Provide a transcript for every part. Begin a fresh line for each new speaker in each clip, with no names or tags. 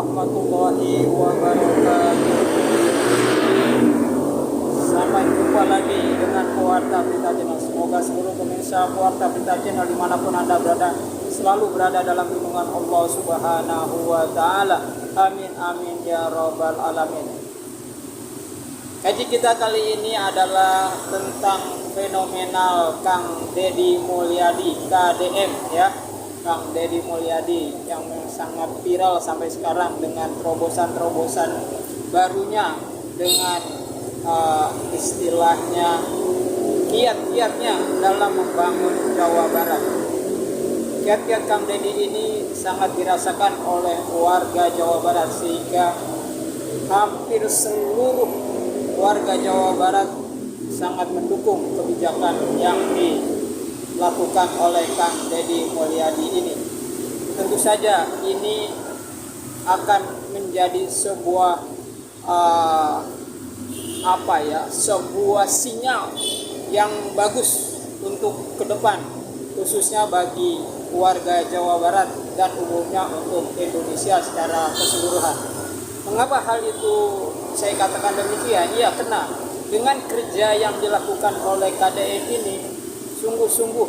warahmatullahi wabarakatuh. Sampai jumpa lagi dengan Pewarta Berita Channel. Semoga seluruh pemirsa Pewarta Berita Channel dimanapun Anda berada selalu berada dalam lindungan Allah Subhanahu wa Ta'ala. Amin amin ya rabbal alamin. Kaji kita kali ini adalah tentang fenomenal Kang Deddy Mulyadi, KDM ya. Kang Deddy Mulyadi yang sangat viral sampai sekarang dengan terobosan-terobosan barunya, dengan istilahnya kiat-kiatnya dalam membangun Jawa Barat. Kiat-kiat Kang Deddy ini sangat dirasakan oleh warga Jawa Barat, sehingga hampir seluruh warga Jawa Barat sangat mendukung kebijakan yang dilakukan oleh Kang Deddy Mulyadi ini. Tentu saja ini akan menjadi sebuah sebuah sinyal yang bagus untuk ke depan, khususnya bagi warga Jawa Barat dan umumnya untuk Indonesia secara keseluruhan. Mengapa hal itu saya katakan demikian? Ya, karena dengan kerja yang dilakukan oleh KDM ini sungguh-sungguh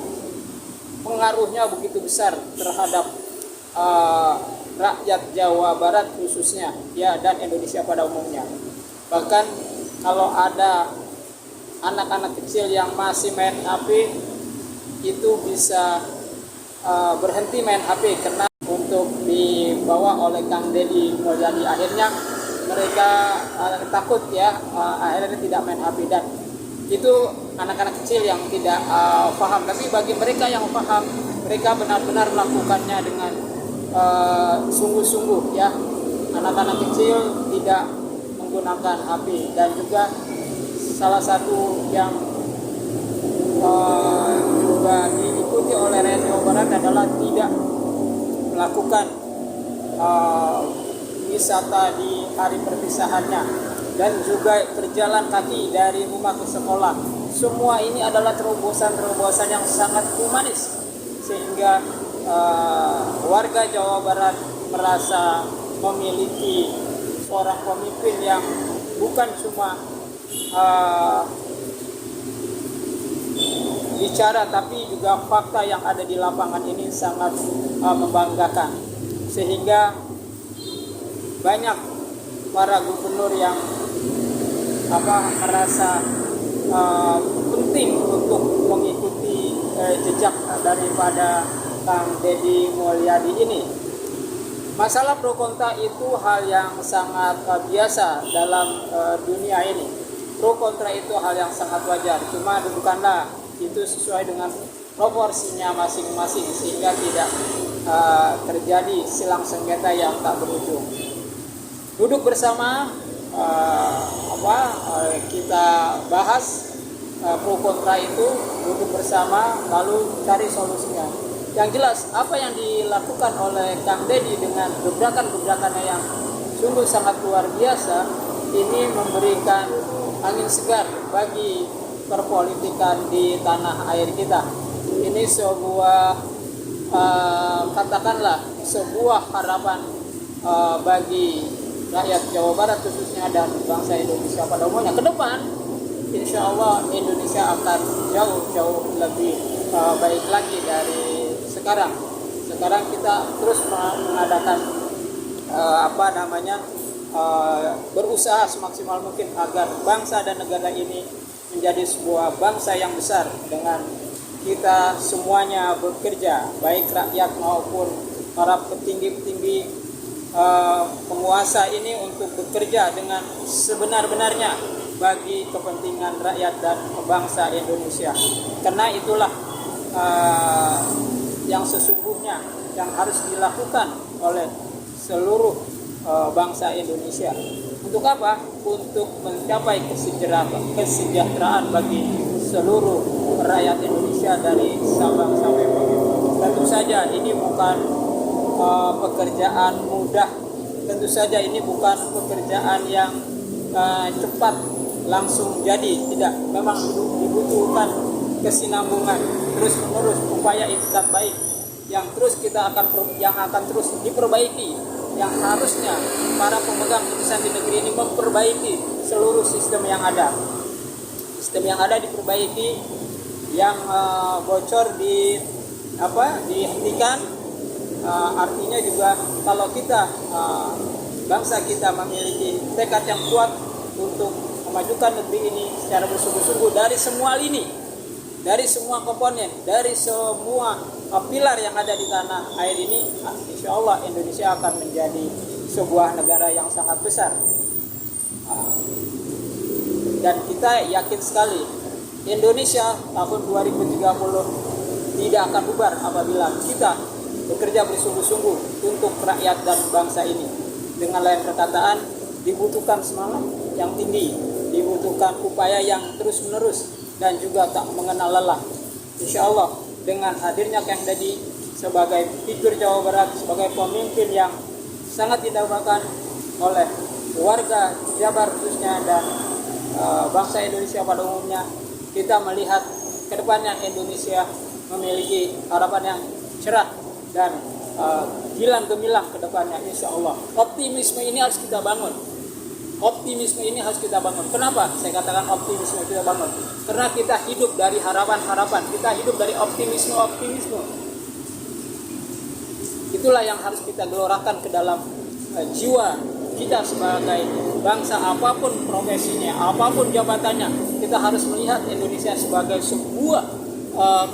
pengaruhnya begitu besar terhadap rakyat Jawa Barat khususnya ya, dan Indonesia pada umumnya. Bahkan kalau ada anak-anak kecil yang masih main HP, itu bisa berhenti main HP karena untuk dibawa oleh Kang Deddy Mulyadi. Akhirnya mereka takut ya, akhirnya tidak main HP, dan itu anak-anak kecil yang tidak paham. Tapi bagi mereka yang paham, mereka benar-benar melakukannya dengan sungguh-sungguh ya. Anak-anak kecil tidak menggunakan HP, dan juga salah satu yang juga diikuti oleh rakyat Jawa Barat adalah tidak melakukan wisata di hari perpisahannya, dan juga berjalan kaki dari rumah ke sekolah. Semua ini adalah terobosan-terobosan yang sangat humanis, sehingga warga Jawa Barat merasa memiliki seorang pemimpin yang bukan cuma bicara, tapi juga fakta yang ada di lapangan ini sangat membanggakan, sehingga banyak para gubernur yang merasa penting untuk mengikuti jejak daripada Kang Deddy Mulyadi ini. Masalah pro kontra itu hal yang sangat biasa dalam dunia ini. Pro kontra itu hal yang sangat wajar, cuma dudukanlah itu sesuai dengan proporsinya masing-masing, sehingga tidak terjadi silang sengketa yang tak berujung. Duduk bersama, kita bahas pro kontra itu, duduk bersama lalu cari solusinya. Yang jelas apa yang dilakukan oleh Kang Deddy dengan gebrakan-gebrakannya yang sungguh sangat luar biasa, ini memberikan angin segar bagi perpolitikan di tanah air kita. Ini sebuah katakanlah sebuah harapan bagi rakyat Jawa Barat khususnya, dan bangsa Indonesia pada umumnya. Ke depan insya Allah Indonesia akan jauh lebih baik lagi dari sekarang. Sekarang kita terus mengadakan berusaha semaksimal mungkin agar bangsa dan negara ini menjadi sebuah bangsa yang besar, dengan kita semuanya bekerja, baik rakyat maupun para petinggi-petinggi penguasa ini, untuk bekerja dengan sebenar-benarnya bagi kepentingan rakyat dan bangsa Indonesia. Karena itulah yang sesungguhnya yang harus dilakukan oleh seluruh bangsa Indonesia. Untuk apa? Untuk mencapai kesejahteraan bagi seluruh rakyat Indonesia dari Sabang sampai Merauke. Tentu saja ini bukan pekerjaan mudah. Tentu saja ini bukan pekerjaan yang cepat langsung jadi. Tidak, memang dibutuhkan kesinambungan, terus menerus upaya ikhtiar baik yang akan terus diperbaiki yang harusnya para pemegang putusan di negeri ini memperbaiki seluruh sistem yang ada. Sistem yang ada diperbaiki, yang bocor dihentikan. Artinya juga kalau kita bangsa kita memiliki tekad yang kuat untuk memajukan negeri ini secara bersungguh-sungguh dari semua lini, dari semua komponen, dari semua pilar yang ada di tanah air ini, insya Allah Indonesia akan menjadi sebuah negara yang sangat besar. Dan kita yakin sekali Indonesia tahun 2030 tidak akan bubar apabila kita bekerja bersungguh-sungguh untuk rakyat dan bangsa ini. Dengan lain perkataan, dibutuhkan semangat yang tinggi, dibutuhkan upaya yang terus-menerus dan juga tak mengenal lelah. Insya Allah dengan hadirnya Kang Dadi sebagai figur Jawa Barat, sebagai pemimpin yang sangat didambakan oleh warga Jabar khususnya dan bangsa Indonesia pada umumnya, kita melihat ke depannya Indonesia memiliki harapan yang cerah dan gilang gemilang ke depannya, insya Allah. Optimisme ini harus kita bangun. Optimisme ini harus kita bangun. Kenapa saya katakan optimisme kita bangun? Karena kita hidup dari harapan-harapan, kita hidup dari optimisme. Itulah yang harus kita gelorakan ke dalam jiwa kita sebagai bangsa, apapun profesinya, apapun jabatannya. Kita harus melihat Indonesia sebagai sebuah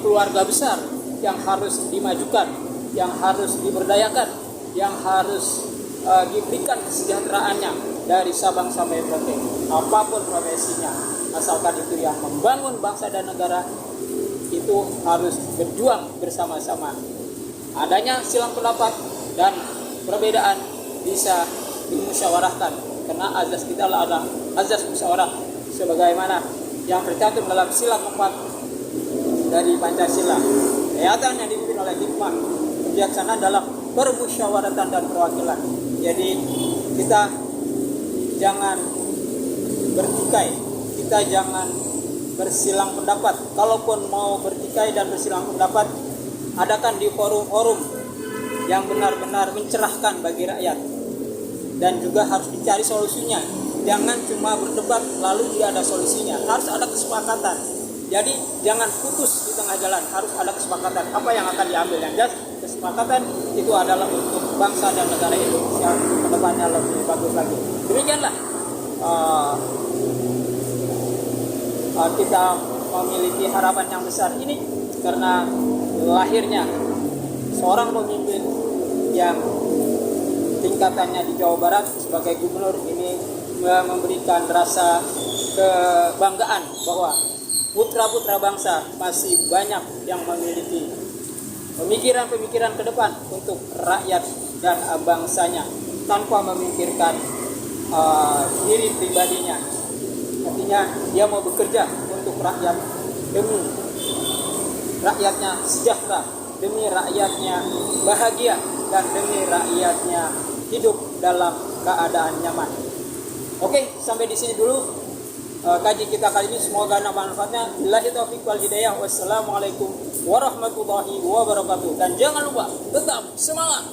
keluarga besar yang harus dimajukan, yang harus diberdayakan, yang harus diberikan kesejahteraannya dari Sabang sampai Merauke, apapun profesinya, asalkan itu yang membangun bangsa dan negara, itu harus berjuang bersama-sama. Adanya silang pendapat dan perbedaan bisa dimusyawarahkan, karena azas kita adalah azas musyawarah, sebagaimana yang tercantum dalam sila keempat dari Pancasila. Kegiatan yang dipimpin oleh hikmah kebijaksanaan dalam permusyawaratan dan perwakilan. Jadi kita jangan bertikai, kita jangan bersilang pendapat. Kalaupun mau bertikai dan bersilang pendapat, adakan di forum-forum yang benar-benar mencerahkan bagi rakyat, dan juga harus dicari solusinya. Jangan cuma berdebat lalu tidak ada solusinya, harus ada kesepakatan. Jadi jangan putus di tengah jalan, harus ada kesepakatan apa yang akan diambil. Yang jelas kesepakatan itu adalah untuk bangsa dan negara Indonesia ke depannya lebih bagus lagi. Demikianlah kita memiliki harapan yang besar ini karena lahirnya seorang pemimpin yang tingkatannya di Jawa Barat sebagai gubernur ini memberikan rasa kebanggaan bahwa putra-putra bangsa masih banyak yang memiliki pemikiran-pemikiran ke depan untuk rakyat dan bangsanya tanpa memikirkan diri pribadinya. Artinya dia mau bekerja untuk rakyat, demi rakyatnya sejahtera, demi rakyatnya bahagia, dan demi rakyatnya hidup dalam keadaan nyaman. Oke, sampai di sini dulu kaji kita kali ini, semoga ada manfaatnya. Billahi taufiq wal hidayah. Wassalamualaikum warahmatullahi wabarakatuh. Dan jangan lupa tetap semangat.